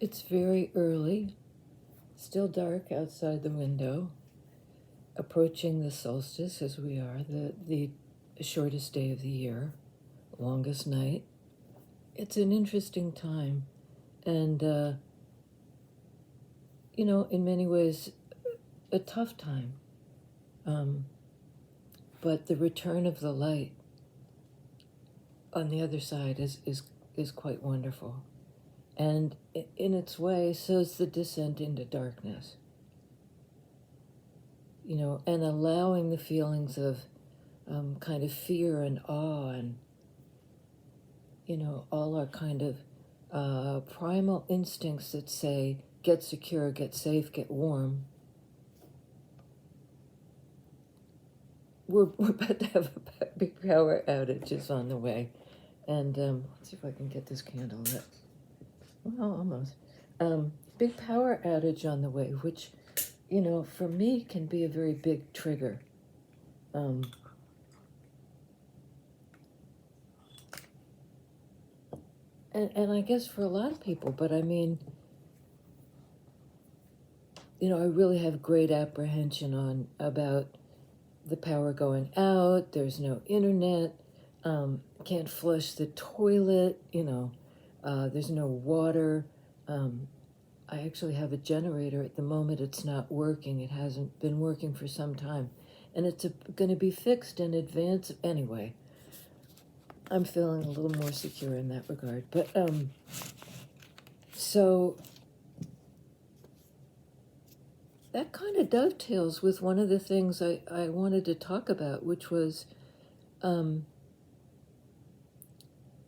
It's very early, still dark outside the window, approaching the solstice as we are, the shortest day of the year, longest night. It's an interesting time, and, in many ways, a tough time. Um, but the return of the light on the other side is quite wonderful. And in its way, so is the descent into darkness, and allowing the feelings of kind of fear and awe and, all our kind of primal instincts that say, get secure, get safe, get warm. We're about to have a big power outage is on the way. And let's see if I can get this candle lit. Well, almost. Big power outage on the way, which, for me can be a very big trigger. Um, and I guess for a lot of people, but I mean, I really have great apprehension about the power going out. There's no internet. Can't flush the toilet. There's no water. I actually have a generator at the moment. It's not working. It hasn't been working for some time, and it's going to be fixed in advance anyway. I'm feeling a little more secure in that regard. But so that kind of dovetails with one of the things I wanted to talk about, which was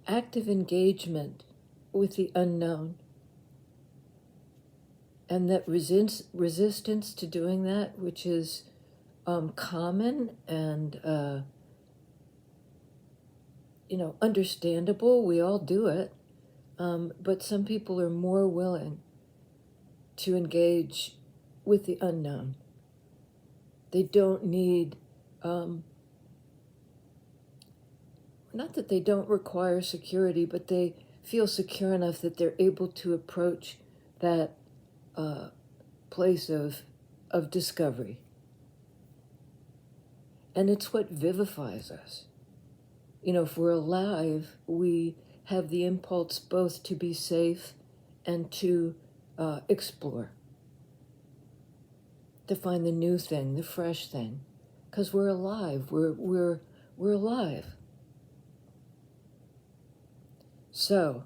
active engagement with the unknown, and that resistance to doing that, which is common and understandable. We all do it, but some people are more willing to engage with the unknown. They don't need, not that they don't require security, but they feel secure enough that they're able to approach that place of discovery. And it's what vivifies us. If we're alive, we have the impulse both to be safe and to explore, to find the new thing, the fresh thing, because we're alive. We're alive. So,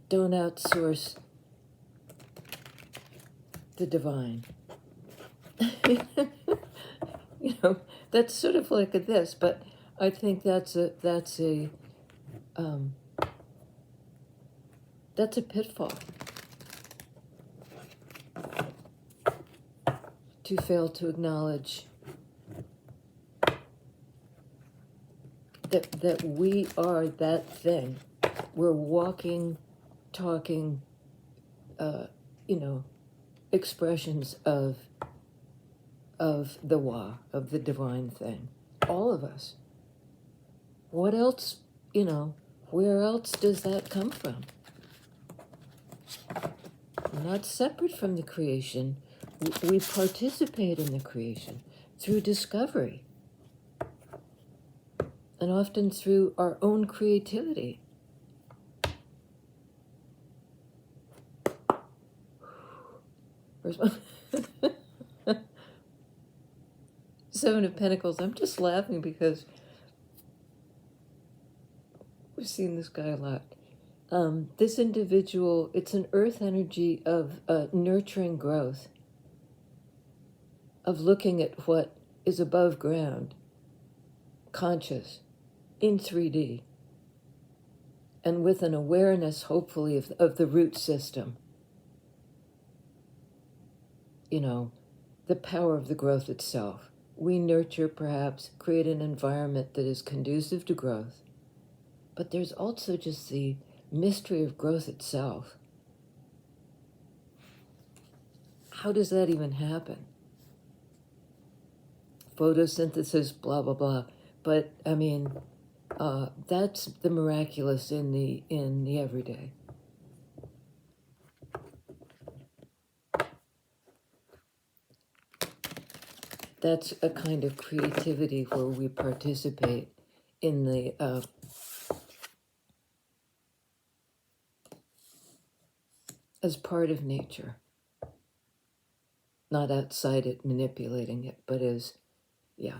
don't outsource the divine. That's sort of like this, but I think that's a pitfall, to fail to acknowledge that we are that thing. We're walking, talking, expressions of the Wa, of the divine thing. All of us. What else, where else does that come from? We're not separate from the creation. We participate in the creation through discovery, and often through our own creativity. Where's my Seven of Pentacles? I'm just laughing because we've seen this guy a lot. This individual, it's an earth energy of nurturing growth, of looking at what is above ground, conscious, in 3D, and with an awareness, hopefully, of the root system. The power of the growth itself. We nurture, perhaps, create an environment that is conducive to growth. But there's also just the mystery of growth itself. How does that even happen? photosynthesis, blah, blah, blah. But I mean, that's the miraculous in the everyday. That's a kind of creativity where we participate in the as part of nature, not outside it, manipulating it, but as, yeah.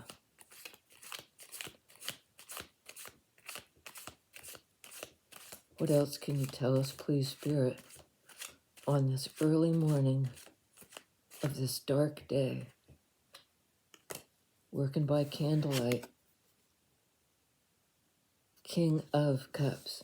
What else can you tell us, please, Spirit, on this early morning of this dark day, working by candlelight, King of Cups?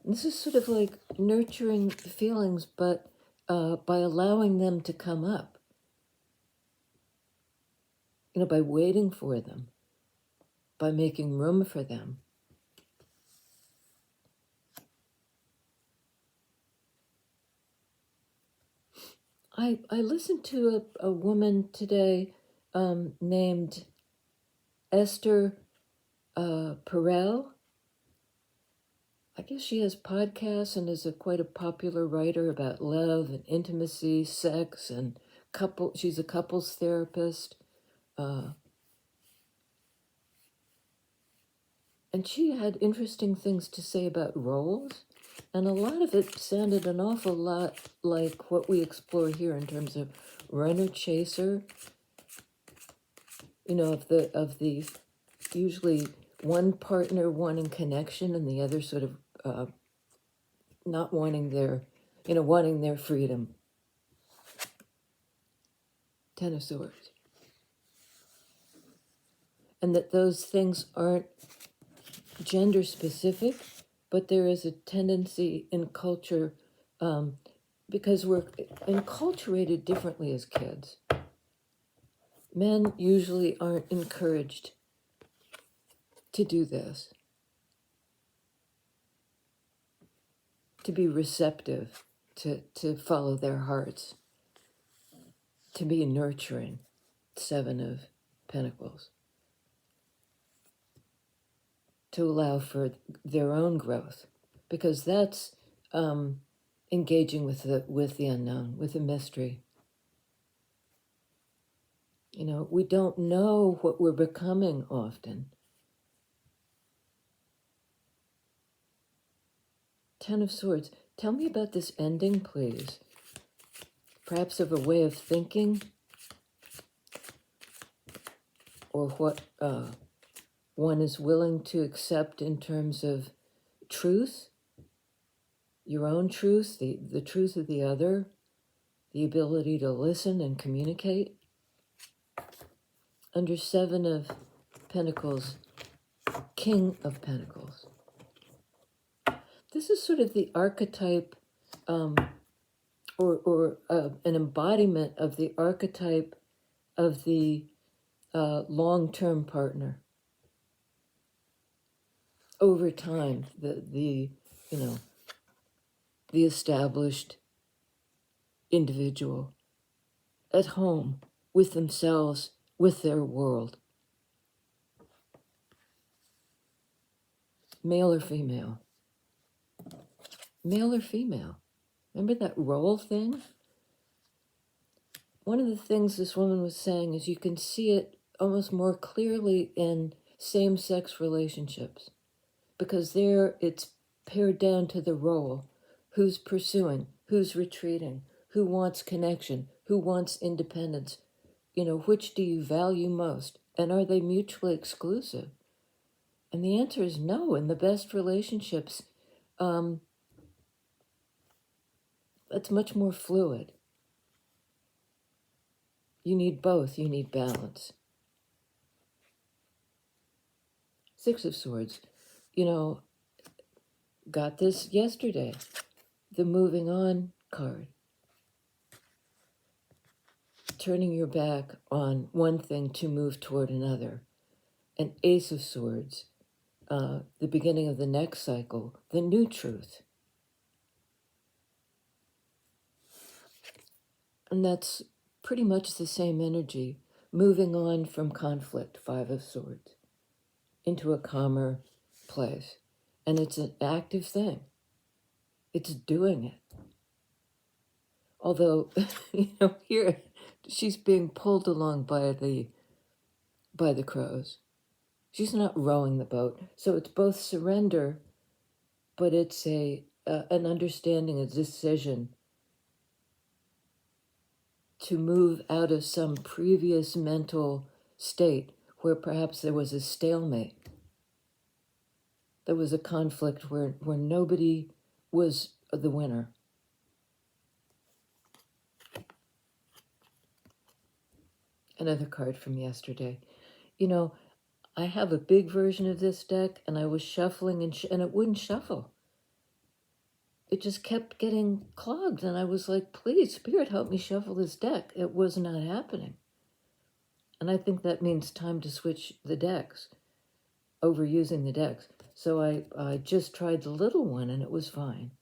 This is sort of like nurturing the feelings, but by allowing them to come up, by waiting for them, by making room for them. I listened to a woman today named Esther Perel. I guess she has podcasts and is quite a popular writer about love and intimacy, sex, and couple. She's a couples therapist. And she had interesting things to say about roles. And a lot of it sounded an awful lot like what we explore here in terms of runner chaser. Of the usually one partner wanting connection and the other sort of not wanting wanting their freedom. Ten of Swords. And that those things aren't gender specific, but there is a tendency in culture, because we're enculturated differently as kids. Men usually aren't encouraged to do this, to be receptive, to follow their hearts, to be nurturing. Seven of Pentacles. To allow for their own growth, because that's engaging with the unknown, with the mystery. We don't know what we're becoming often. Ten of Swords. Tell me about this ending, please. Perhaps of a way of thinking, or what one is willing to accept in terms of truth, your own truth, the truth of the other, the ability to listen and communicate. Under Seven of Pentacles, King of Pentacles. This is sort of the archetype, or an embodiment of the archetype of the long-term partner. Over time, the established individual at home with themselves, with their world. Male or female? Male or female? Remember that role thing? One of the things this woman was saying is you can see it almost more clearly in same-sex relationships, because there it's pared down to the role. Who's pursuing? Who's retreating? Who wants connection? Who wants independence? Which do you value most? And are they mutually exclusive? And the answer is no. In the best relationships, it's much more fluid. You need both. You need balance. Six of Swords. Got this yesterday. The moving on card. Turning your back on one thing to move toward another. An Ace of Swords. The beginning of the next cycle. The new truth. And that's pretty much the same energy, moving on from conflict, Five of Swords, into a calmer place. And it's an active thing. It's doing it. Although, here she's being pulled along by the crows. She's not rowing the boat. So it's both surrender, but it's an understanding, a decision to move out of some previous mental state where perhaps there was a stalemate. There was a conflict where nobody was the winner. Another card from yesterday. I have a big version of this deck, and I was shuffling, and it wouldn't shuffle. It just kept getting clogged, and I was like, please, Spirit, help me shuffle this deck. It was not happening. And I think that means time to switch the decks, overusing the decks. So I just tried the little one, and it was fine.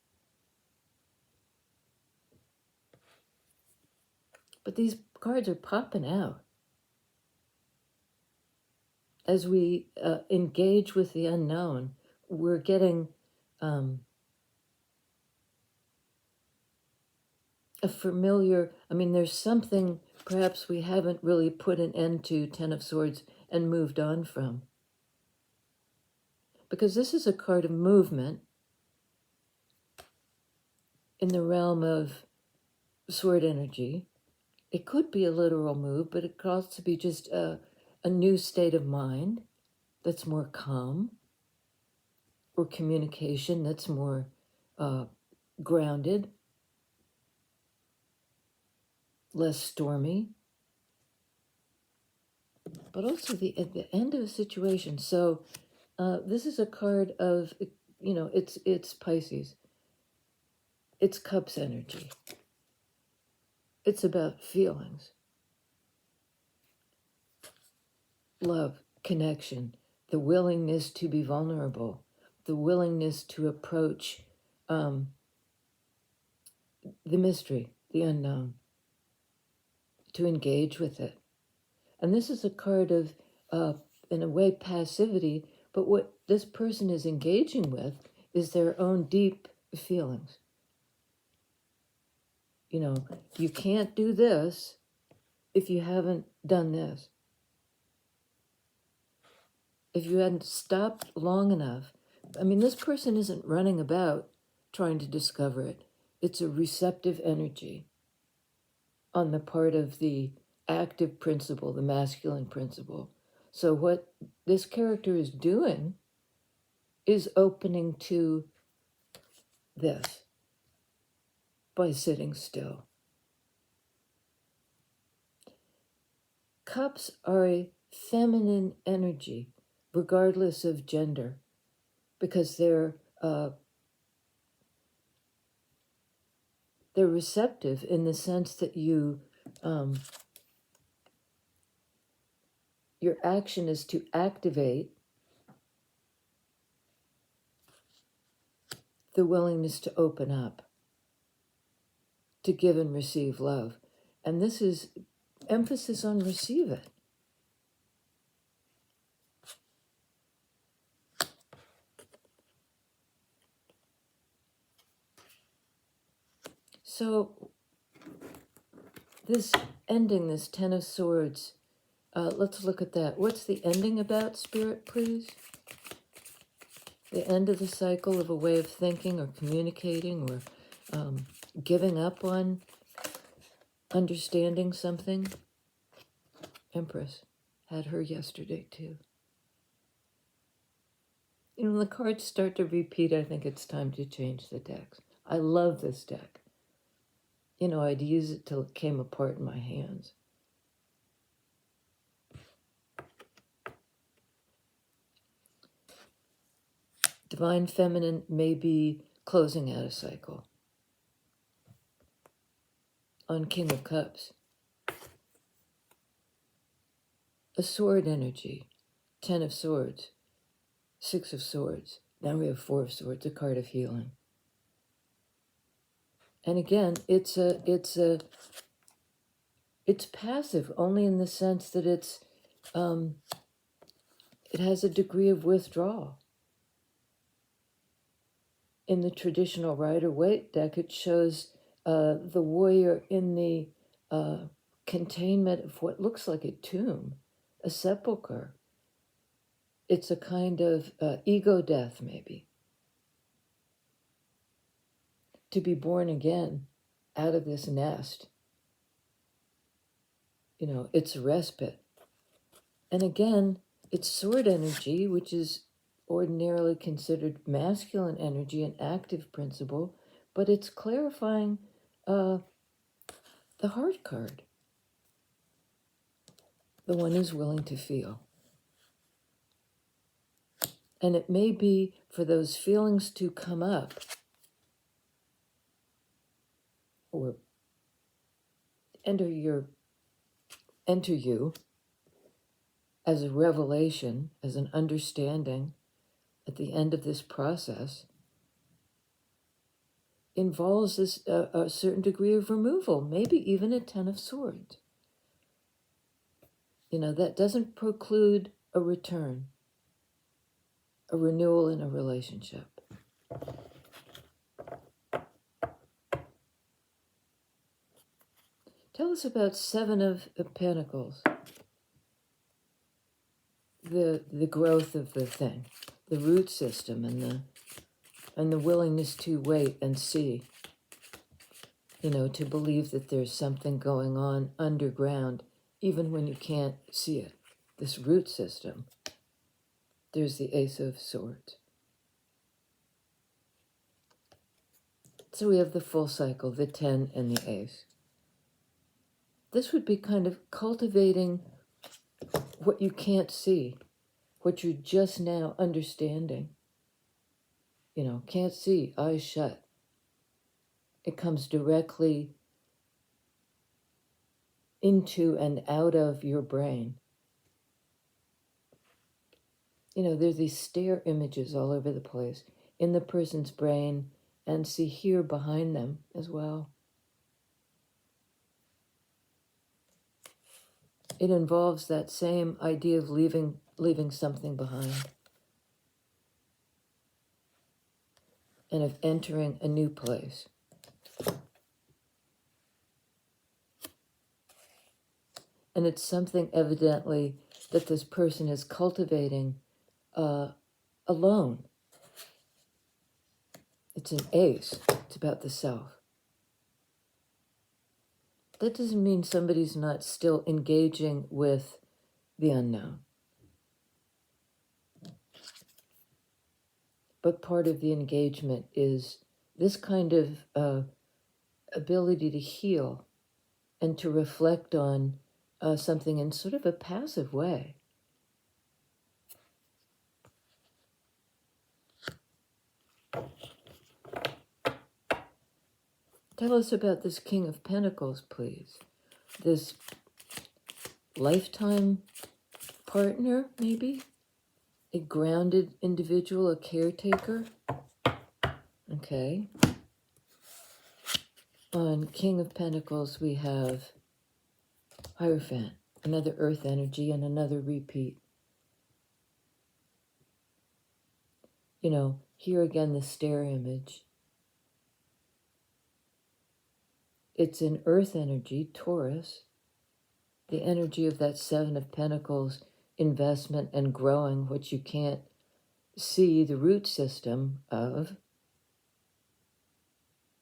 But these cards are popping out. As we engage with the unknown, we're getting a familiar, there's something perhaps we haven't really put an end to, Ten of Swords, and moved on from. Because this is a card of movement in the realm of sword energy. It could be a literal move, but it could also be just a new state of mind that's more calm, or communication that's more grounded, less stormy, but also at the end of a situation. So this is a card of, it's Pisces. It's Cups energy. It's about feelings, love, connection, the willingness to be vulnerable, the willingness to approach the mystery, the unknown, to engage with it. And this is a card of, in a way, passivity, but what this person is engaging with is their own deep feelings. You can't do this if you haven't done this. If you hadn't stopped long enough. This person isn't running about trying to discover it. It's a receptive energy on the part of the active principle, the masculine principle. So what this character is doing is opening to this by sitting still. Cups are a feminine energy, regardless of gender, because they're receptive in the sense that your action is to activate the willingness to open up, to give and receive love. And this is emphasis on receive it. So this ending, this Ten of Swords, let's look at that. What's the ending about, Spirit, please? The end of the cycle of a way of thinking or communicating or giving up on understanding something. Empress had her yesterday too. When the cards start to repeat, I think it's time to change the decks. I love this deck. I'd use it till it came apart in my hands. Divine Feminine may be closing out a cycle. On King of Cups, a sword energy, 10 of Swords, 6 of Swords. Now we have 4 of Swords, a card of healing. And again, it's a It's passive only in the sense that it has a degree of withdrawal. In the traditional Rider-Waite deck, it shows the warrior in the containment of what looks like a tomb, a sepulcher. It's a kind of ego death, maybe. To be born again out of this nest. It's respite. And again, it's sword energy, which is ordinarily considered masculine energy, an active principle, but it's clarifying the heart card. The one who's willing to feel. And it may be for those feelings to come up or enter you as a revelation, as an understanding at the end of this process, involves this a certain degree of removal, maybe even a 10 of Swords. That doesn't preclude a return, a renewal in a relationship. Tell us about 7 of Pentacles. The growth of the thing, the root system, and the willingness to wait and see. To believe that there's something going on underground, even when you can't see it. This root system. There's the Ace of Swords. So we have the full cycle, the 10 and the Ace. This would be kind of cultivating what you can't see, what you're just now understanding. Can't see, eyes shut. It comes directly into and out of your brain. There's these stare images all over the place in the person's brain, and see here behind them as well. It involves that same idea of leaving something behind and of entering a new place. And it's something evidently that this person is cultivating alone. It's an ace. It's about the self. That doesn't mean somebody's not still engaging with the unknown. But part of the engagement is this kind of ability to heal and to reflect on something in sort of a passive way. Tell us about this King of Pentacles, please. This lifetime partner, maybe? A grounded individual, a caretaker? Okay. On King of Pentacles, we have Hierophant, another earth energy and another repeat. Here again, the stare image. It's an earth energy, Taurus, the energy of that 7 of Pentacles, investment and growing, which you can't see the root system of.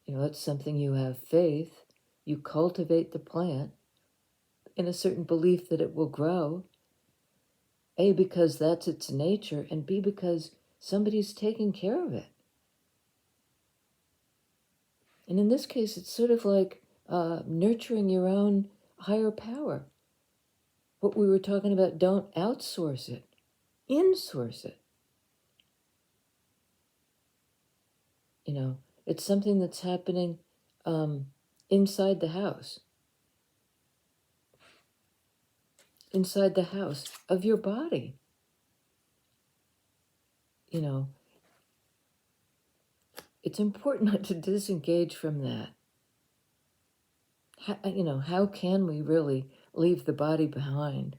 It's something you have faith. You cultivate the plant in a certain belief that it will grow. A, because that's its nature, and B, because somebody's taking care of it. And in this case, it's sort of like nurturing your own higher power. What we were talking about, don't outsource it, insource it. It's something that's happening inside the house. Inside the house of your body. It's important not to disengage from that. how can we really leave the body behind?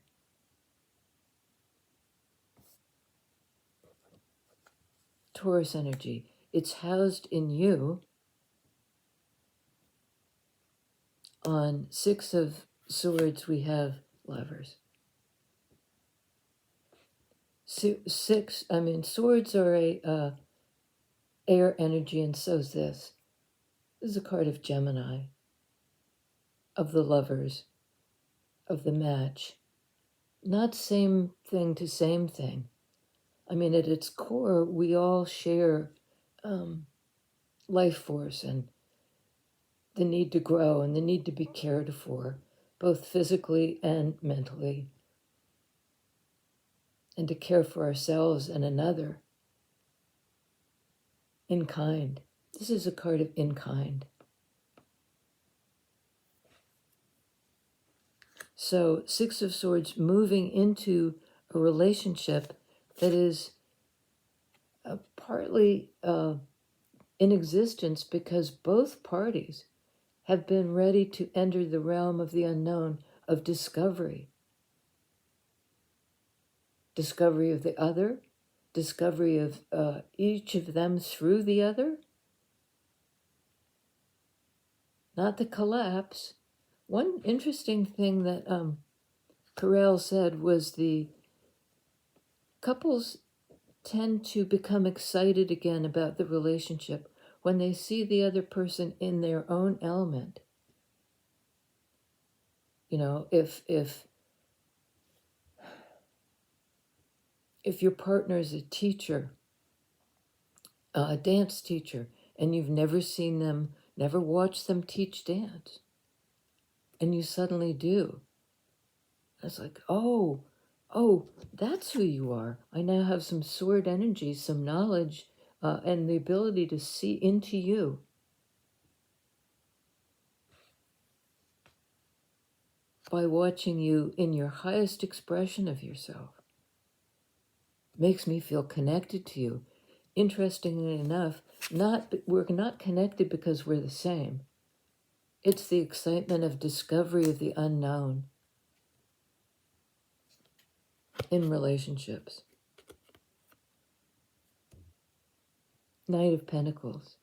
Taurus energy, it's housed in you on Six of Swords. We have Lovers. Six, swords are a air energy, and so's this. This is a card of Gemini, of the Lovers, of the match. Not same thing to same thing. At its core, we all share life force and the need to grow and the need to be cared for, both physically and mentally, and to care for ourselves and another in kind. This is a card of in kind. So, Six of Swords moving into a relationship that is partly in existence because both parties have been ready to enter the realm of the unknown, of discovery. Discovery of the other, discovery of each of them through the other. Not the collapse. One interesting thing that Carell said was the couples tend to become excited again about the relationship when they see the other person in their own element. If your partner is a teacher, a dance teacher, and you've never seen them, never watched them teach dance, and you suddenly do, it's like, oh, that's who you are. I now have some sword energy, some knowledge, and the ability to see into you. By watching you in your highest expression of yourself. Makes me feel connected to you. Interestingly enough, we're not connected because we're the same. It's the excitement of discovery of the unknown in relationships. Knight of Pentacles.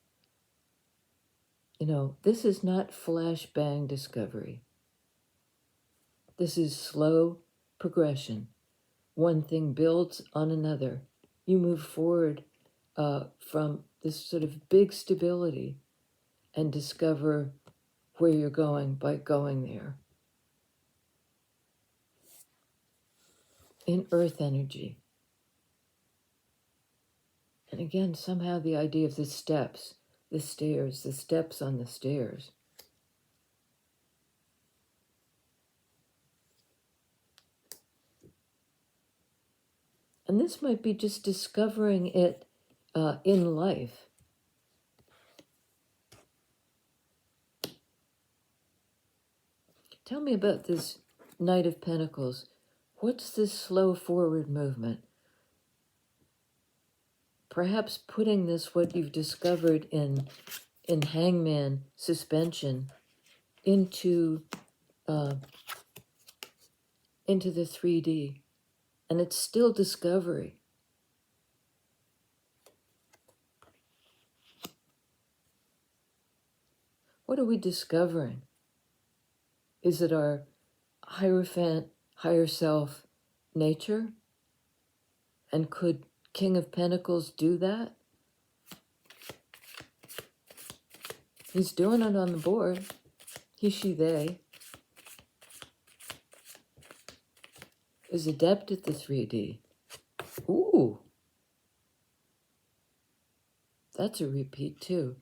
This is not flashbang discovery. This is slow progression. One thing builds on another. You move forward from this sort of big stability and discover where you're going by going there. In earth energy. And again, somehow the idea of the steps, the stairs, the steps on the stairs. And this might be just discovering it in life. Tell me about this Knight of Pentacles. What's this slow forward movement? Perhaps putting this, what you've discovered in Hangman suspension, into the 3D. And it's still discovery. What are we discovering? Is it our Hierophant, higher self nature? And could King of Pentacles do that? He's doing it on the board. He, she, they is adept at the 3D. Ooh. That's a repeat too.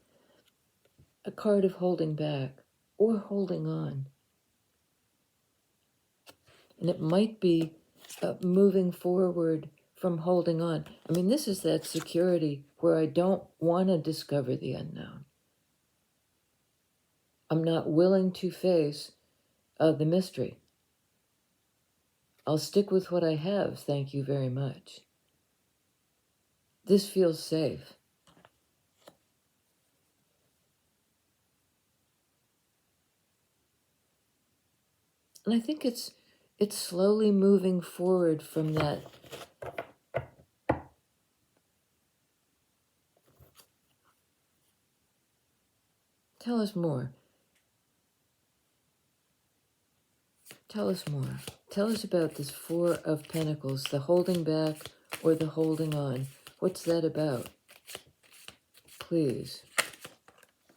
A card of holding back or holding on. And it might be moving forward from holding on. This is that security where I don't want to discover the unknown. I'm not willing to face the mystery. I'll stick with what I have, thank you very much. This feels safe. And I think it's slowly moving forward from that. Tell us more. Tell us more. Tell us about this Four of Pentacles, the holding back or the holding on. What's that about? Please.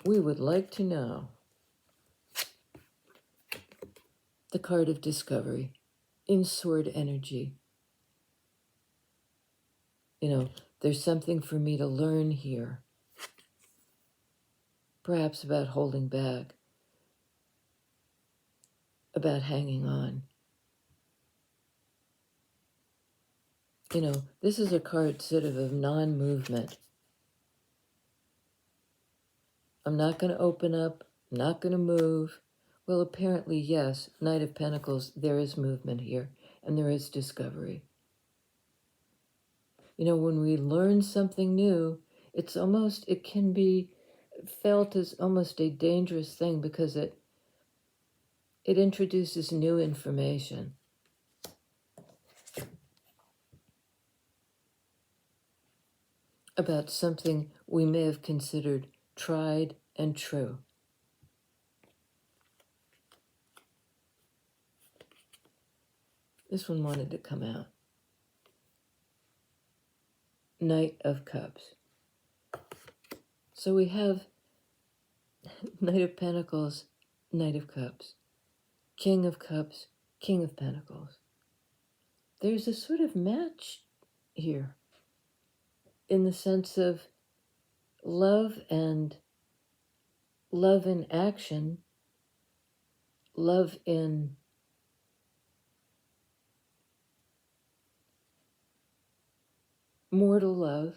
We would like to know. The card of discovery in sword energy. You know, there's something for me to learn here. Perhaps about holding back, about hanging on. You know, this is a card sort of non-movement. I'm not going to open up. I'm not going to move. Well, apparently, yes, Knight of Pentacles, there is movement here, and there is discovery. You know, when we learn something new, it can be felt as almost a dangerous thing because it introduces new information. About something we may have considered tried and true. This one wanted to come out. Knight of Cups. So we have Knight of Pentacles, Knight of Cups, King of Cups, King of Pentacles. There's a sort of match here in the sense of love in action, love in mortal love.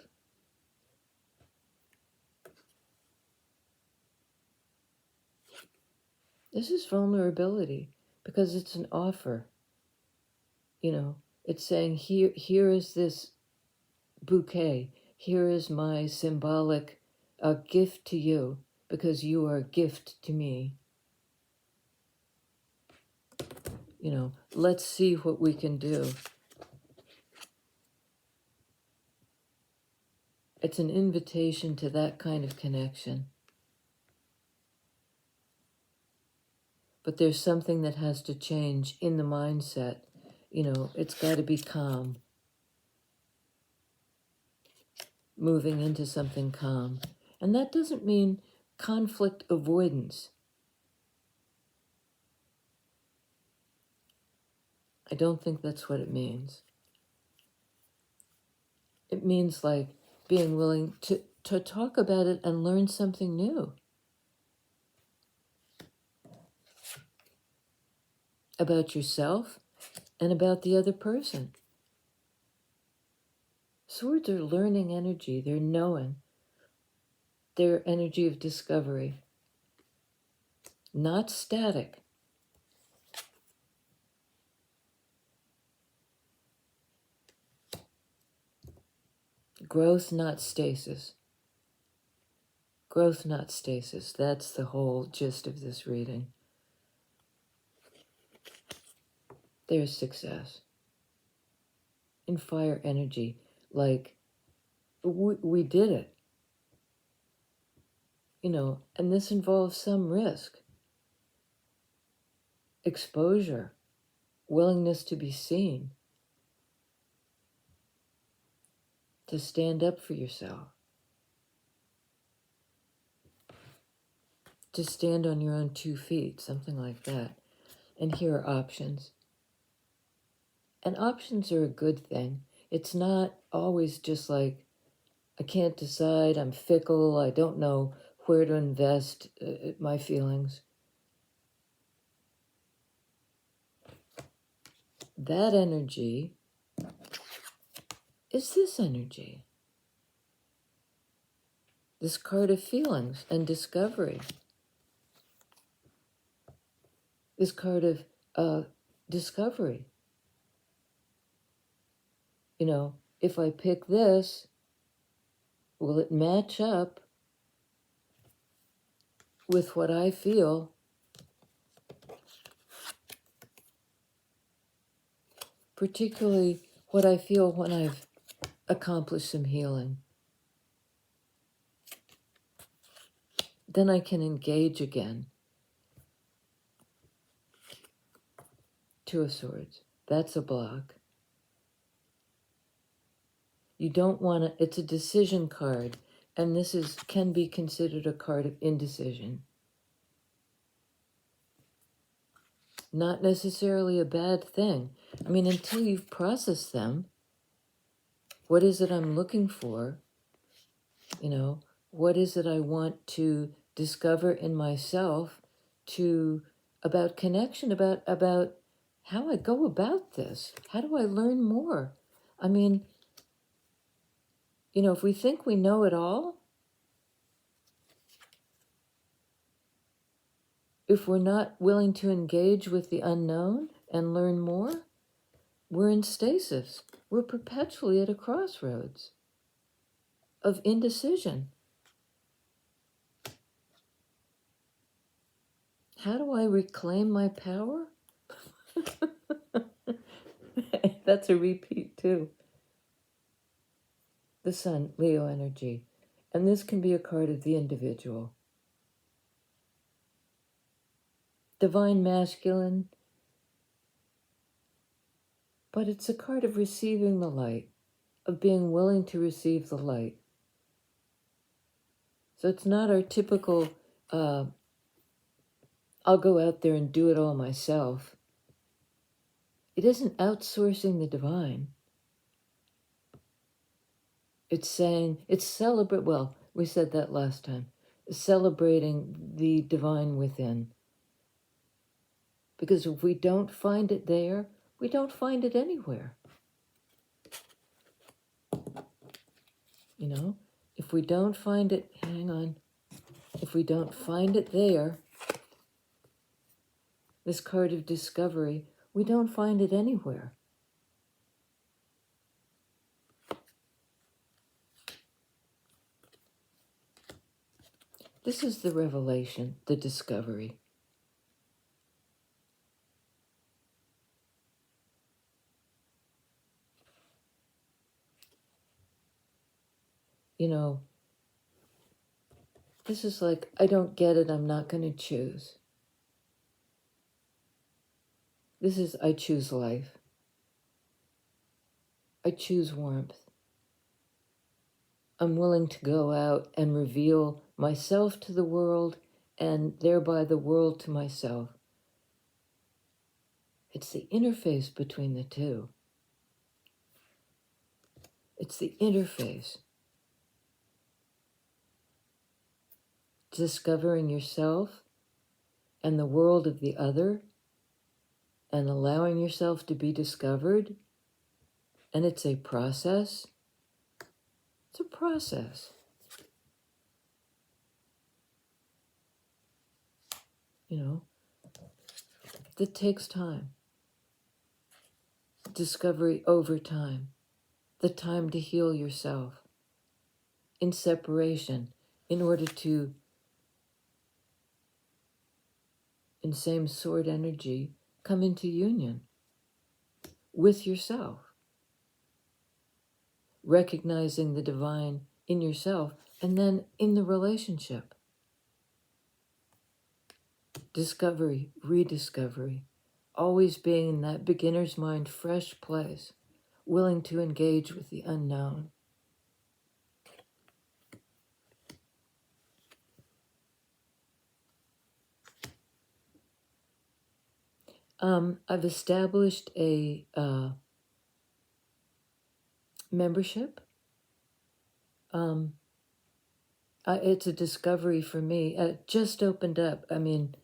This is vulnerability because it's an offer. You know, it's saying here is this bouquet. Here is my symbolic gift to you because you are a gift to me. You know, let's see what we can do. It's an invitation to that kind of connection. But there's something that has to change in the mindset. You know, it's got to be calm. Moving into something calm. And that doesn't mean conflict avoidance. I don't think that's what it means. It means like being willing to talk about it and learn something new. About yourself and about the other person. Swords are learning energy. They're knowing. They're energy of discovery. Not static. Growth, not stasis. Growth, not stasis. That's the whole gist of this reading. There's success. In fire energy, like, we did it. You know, and this involves some risk. Exposure. Willingness to be seen. To stand up for yourself. To stand on your own 2 feet, something like that. And here are options. And options are a good thing. It's not always just like, I can't decide, I'm fickle, I don't know where to invest my feelings. That energy is this energy. This card of feelings and discovery. This card of discovery. You know, if I pick this, will it match up with what I feel particularly what I feel when I've accomplished some healing. Then I can engage again. Two of Swords. That's a block. You don't want to, it's a decision card, and this can be considered a card of indecision. Not necessarily a bad thing. I mean, until you've processed them, what is it I'm looking for? You know, what is it I want to discover in myself about connection, about how I go about this? How do I learn more? I mean, you know, if we think we know it all, if we're not willing to engage with the unknown and learn more, we're in stasis. We're perpetually at a crossroads of indecision. How do I reclaim my power? That's a repeat too. The Sun, Leo energy. And this can be a card of the individual. Divine masculine, but it's a card of receiving the light, of being willing to receive the light. So it's not our typical, I'll go out there and do it all myself. It isn't outsourcing the divine. It's saying, well, we said that last time, celebrating the divine within. Because if we don't find it there, we don't find it anywhere. You know, if we don't find it, if we don't find it there, this card of discovery, we don't find it anywhere. This is the revelation, the discovery. You know, this is like, I don't get it, I'm not going to choose. This is, I choose life. I choose warmth. I'm willing to go out and reveal myself to the world and thereby the world to myself. It's the interface between the two. It's the interface. Discovering yourself and the world of the other and allowing yourself to be discovered. And it's a process. It's a process. You know, that takes time. Discovery over time. The time to heal yourself in separation in order to, in same sword energy, come into union with yourself. Recognizing the divine in yourself and then in the relationship. Discovery, rediscovery, always being in that beginner's mind, fresh place, willing to engage with the unknown. I've established a membership. It's a discovery for me. It just opened up. I mean,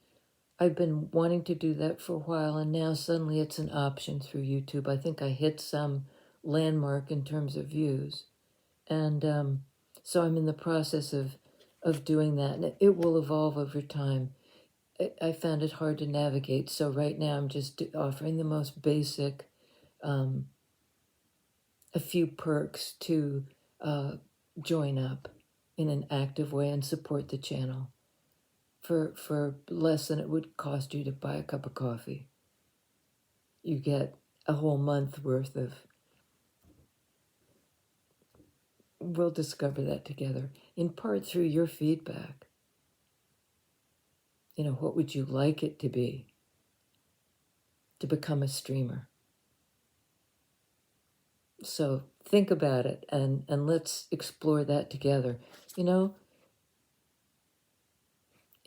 I've been wanting to do that for a while, and now suddenly it's an option through YouTube. I think I hit some landmark in terms of views. And so I'm in the process of doing that, and it will evolve over time. I found it hard to navigate, so right now I'm just offering the most basic, a few perks to join up in an active way and support the channel for less than it would cost you to buy a cup of coffee. You get a whole month worth of, we'll discover that together, in part through your feedback. You know, what would you like it to be to become a streamer? So think about it, and let's explore that together. You know,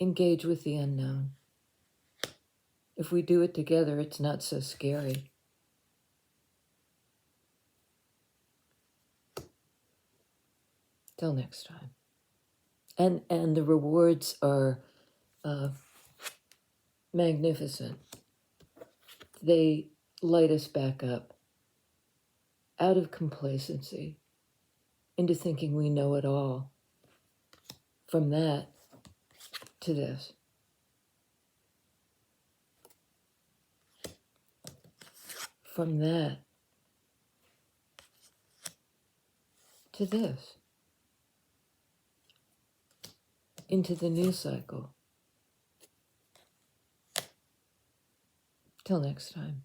engage with the unknown. If we do it together, it's not so scary. Till next time. And the rewards are magnificent. They light us back up out of complacency into thinking we know it all. From that to this. From that to this. Into the news cycle. Till next time.